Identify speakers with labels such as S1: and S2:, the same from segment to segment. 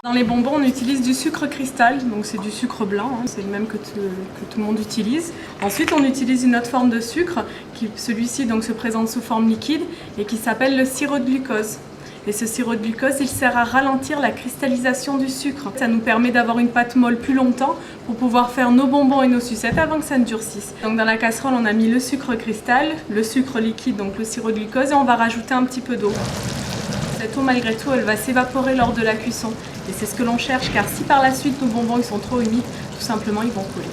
S1: Dans les bonbons, on utilise du sucre cristal, donc c'est du sucre blanc, hein, c'est le même que tout le monde utilise. Ensuite, on utilise une autre forme de sucre, celui-ci se présente sous forme liquide et qui s'appelle le sirop de glucose. Et ce sirop de glucose, il sert à ralentir la cristallisation du sucre. Ça nous permet d'avoir une pâte molle plus longtemps pour pouvoir faire nos bonbons et nos sucettes avant que ça ne durcisse. Donc dans la casserole, on a mis le sucre cristal, le sucre liquide, donc le sirop de glucose, et on va rajouter un petit peu d'eau. Cette eau, malgré tout, elle va s'évaporer lors de la cuisson. Et c'est ce que l'on cherche, car si par la suite nos bonbons ils sont trop humides, tout simplement ils vont couler.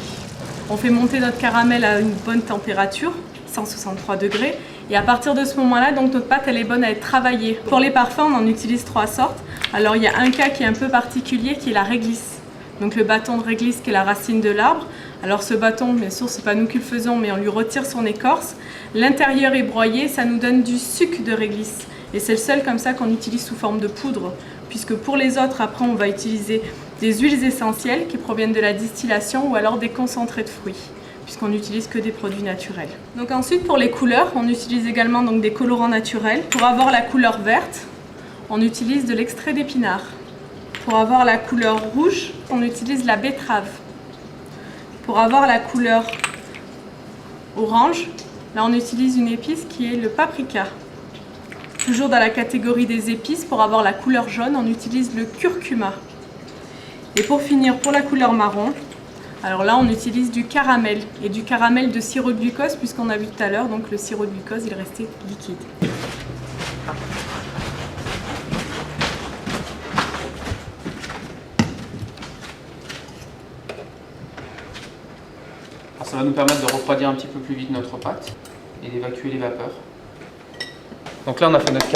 S1: On fait monter notre caramel à une bonne température, 163 degrés. Et à partir de ce moment-là, donc notre pâte elle est bonne à être travaillée. Pour les parfums, on en utilise 3 sortes. Alors il y a un cas qui est un peu particulier, qui est la réglisse. Donc le bâton de réglisse qui est la racine de l'arbre. Alors ce bâton, bien sûr, c'est pas nous qui le faisons, mais on lui retire son écorce. L'intérieur est broyé, ça nous donne du sucre de réglisse. Et c'est le seul comme ça qu'on utilise sous forme de poudre. Puisque pour les autres, après, on va utiliser des huiles essentielles qui proviennent de la distillation ou alors des concentrés de fruits, puisqu'on n'utilise que des produits naturels. Donc ensuite, pour les couleurs, on utilise également donc des colorants naturels. Pour avoir la couleur verte, on utilise de l'extrait d'épinard. Pour avoir la couleur rouge, on utilise la betterave. Pour avoir la couleur orange, là on utilise une épice qui est le paprika. Toujours dans la catégorie des épices, pour avoir la couleur jaune, on utilise le curcuma. Et pour finir, pour la couleur marron, alors là on utilise du caramel, et du caramel de sirop de glucose, puisqu'on a vu tout à l'heure, donc le sirop de glucose il restait liquide.
S2: Ça va nous permettre de refroidir un petit peu plus vite notre pâte et d'évacuer les vapeurs. Donc là on a fait notre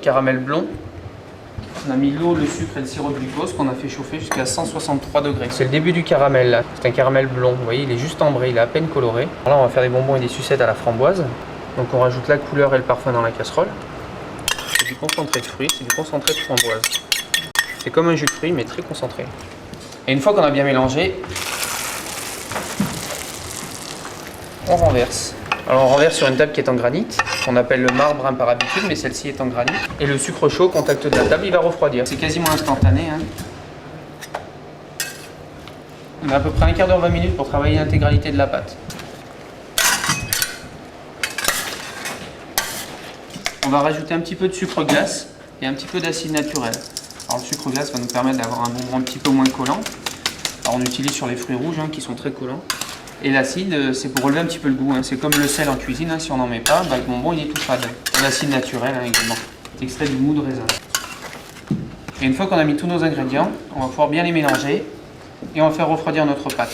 S2: caramel blond. On a mis l'eau, le sucre et le sirop de glucose qu'on a fait chauffer jusqu'à 163 degrés. C'est le début du caramel là, c'est un caramel blond, vous voyez il est juste ambré, il est à peine coloré. Alors là on va faire des bonbons et des sucettes à la framboise. Donc on rajoute la couleur et le parfum dans la casserole. C'est du concentré de fruits, c'est du concentré de framboise. C'est comme un jus de fruits mais très concentré. Et une fois qu'on a bien mélangé, on renverse. Alors on renverse sur une table qui est en granit, qu'on appelle le marbre par habitude, mais celle-ci est en granit. Et le sucre chaud au contact de la table, il va refroidir. C'est quasiment instantané. On a à peu près un quart d'heure, 20 minutes pour travailler l'intégralité de la pâte. On va rajouter un petit peu de sucre glace et un petit peu d'acide naturel. Alors le sucre glace va nous permettre d'avoir un bonbon un petit peu moins collant. Alors on utilise sur les fruits rouges qui sont très collants. Et l'acide, c'est pour relever un petit peu le goût. C'est comme le sel en cuisine, si on n'en met pas, le bonbon il est tout fade. L'acide naturel également. C'est extrait du mou de raisin. Et une fois qu'on a mis tous nos ingrédients, on va pouvoir bien les mélanger et on va faire refroidir notre pâte.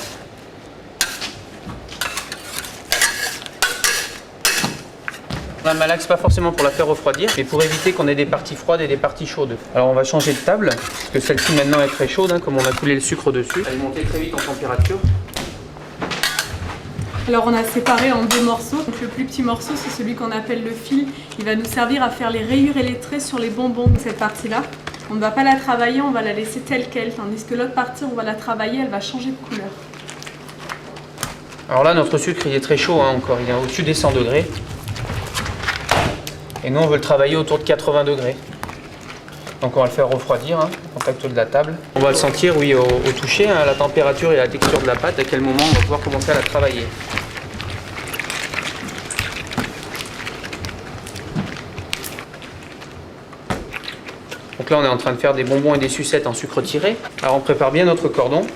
S2: La malaxe, pas forcément pour la faire refroidir, mais pour éviter qu'on ait des parties froides et des parties chaudes. Alors on va changer de table, parce que celle-ci maintenant est très chaude, comme on a coulé le sucre dessus. Elle est montée très vite en température.
S1: Alors on a séparé en 2 morceaux. Donc le plus petit morceau, c'est celui qu'on appelle le fil. Il va nous servir à faire les rayures et les traits sur les bonbons de cette partie-là. On ne va pas la travailler, on va la laisser telle qu'elle, tandis que l'autre partie, on va la travailler, elle va changer de couleur.
S2: Alors là, notre sucre, il est très chaud encore, il est au-dessus des 100 degrés. Et nous, on veut le travailler autour de 80 degrés. Donc on va le faire refroidir au contact de la table. On va le sentir, oui, au toucher, la température et la texture de la pâte, à quel moment on va pouvoir commencer à la travailler. Donc là, on est en train de faire des bonbons et des sucettes en sucre tiré. Alors on prépare bien notre cordon.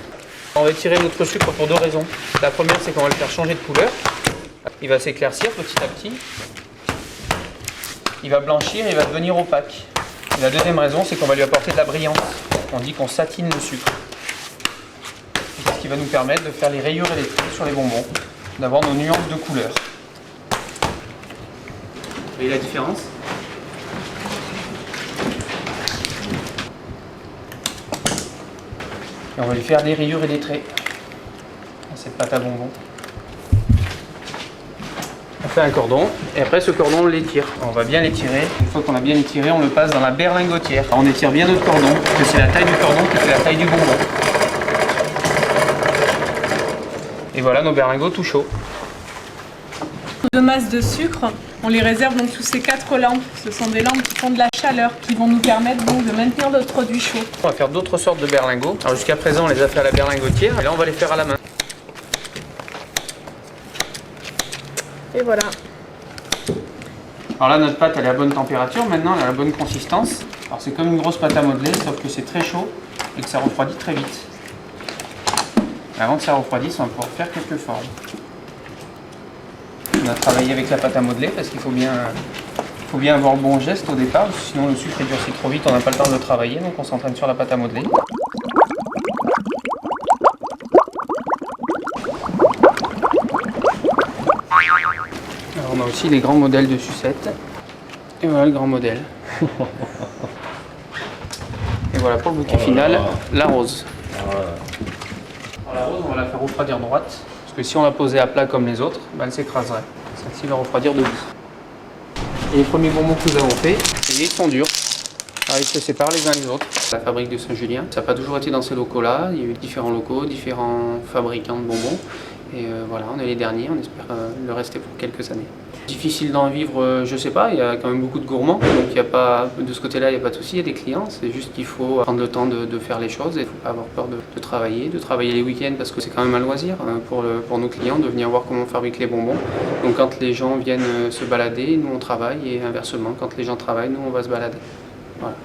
S2: On va tirer notre sucre pour 2 raisons. La première, c'est qu'on va le faire changer de couleur. Il va s'éclaircir petit à petit. Il va blanchir et il va devenir opaque. Et la deuxième raison, c'est qu'on va lui apporter de la brillance. On dit qu'on satine le sucre. C'est ce qui va nous permettre de faire les rayures et les traits sur les bonbons, d'avoir nos nuances de couleurs. Vous voyez la différence ? Et on va lui faire des rayures et des traits dans cette pâte à bonbons. On fait un cordon et après ce cordon on l'étire. On va bien l'étirer. Une fois qu'on a bien étiré, on le passe dans la berlingotière. Alors on étire bien notre cordon parce que c'est la taille du cordon qui fait la taille du bonbon. Et voilà nos berlingots tout chauds.
S1: 2 masses de sucre. On les réserve donc sous ces 4 lampes. Ce sont des lampes qui font de la chaleur, qui vont nous permettre donc de maintenir notre produit chaud.
S2: On va faire d'autres sortes de berlingots. Alors jusqu'à présent, on les a fait à la berlingotière, et là on va les faire à la main.
S1: Et voilà.
S2: Alors là, notre pâte elle est à bonne température, maintenant elle a la bonne consistance. Alors c'est comme une grosse pâte à modeler, sauf que c'est très chaud et que ça refroidit très vite. Et avant que ça refroidisse, on va pouvoir faire quelques formes. On a travaillé avec la pâte à modeler parce qu'il faut bien avoir le bon geste au départ, sinon le sucre durcit trop vite, on n'a pas le temps de le travailler, donc on s'entraîne sur la pâte à modeler. Alors on a aussi les grands modèles de sucettes. Et voilà le grand modèle. Et voilà pour le bouquet final, la rose. Alors la rose, on va la faire refroidir droite, parce que si on la posait à plat comme les autres, elle s'écraserait. Celle-ci va refroidir debout. Et les premiers bonbons que nous avons faits, ils sont durs. Alors ils se séparent les uns les autres. La fabrique de Saint-Julien, ça n'a pas toujours été dans ces locaux-là. Il y a eu différents locaux, différents fabricants de bonbons. Et voilà, on est les derniers, on espère le rester pour quelques années. Difficile d'en vivre, je sais pas, il y a quand même beaucoup de gourmands, donc il y a pas, de ce côté-là, il n'y a pas de souci, il y a des clients, c'est juste qu'il faut prendre le temps de faire les choses et il ne faut pas avoir peur de travailler les week-ends parce que c'est quand même un loisir pour nos clients de venir voir comment on fabrique les bonbons. Donc quand les gens viennent se balader, nous on travaille et inversement, quand les gens travaillent, nous on va se balader. Voilà.